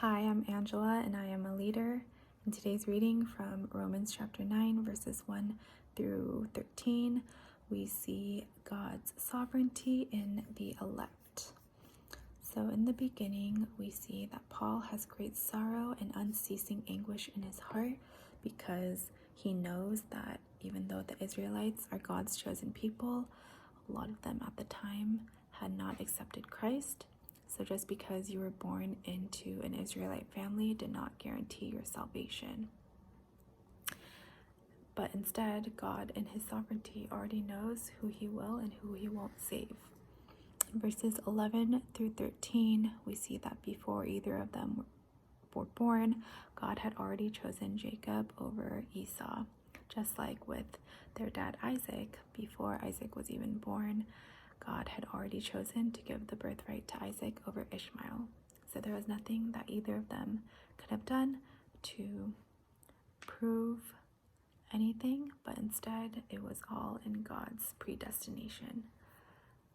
Hi, I'm Angela, and I am a leader. In today's reading from Romans chapter 9, verses 1 through 13, we see God's sovereignty in the elect. So in the beginning, we see that Paul has great sorrow and unceasing anguish in his heart because he knows that even though the Israelites are God's chosen people, a lot of them at the time had not accepted Christ. So just because you were born into an Israelite family did not guarantee your salvation. But instead, God in his sovereignty already knows who he will and who he won't save. In verses 11 through 13, we see that before either of them were born, God had already chosen Jacob over Esau. Just like with their dad Isaac, before Isaac was even born, God had already chosen to give the birthright to Isaac over Ishmael. So there was nothing that either of them could have done to prove anything, but instead it was all in God's predestination.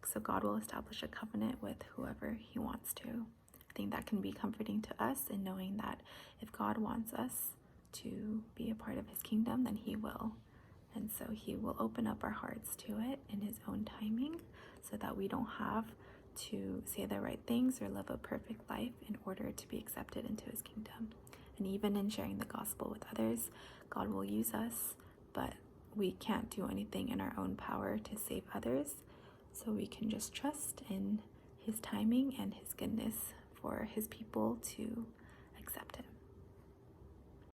So God will establish a covenant with whoever he wants to. I think that can be comforting to us in knowing that if God wants us to be a part of his kingdom, then he will. And so he will open up our hearts to it in his own timing so that we don't have to say the right things or live a perfect life in order to be accepted into his kingdom. And even in sharing the gospel with others, God will use us, but we can't do anything in our own power to save others. So we can just trust in his timing and his goodness for his people to accept him.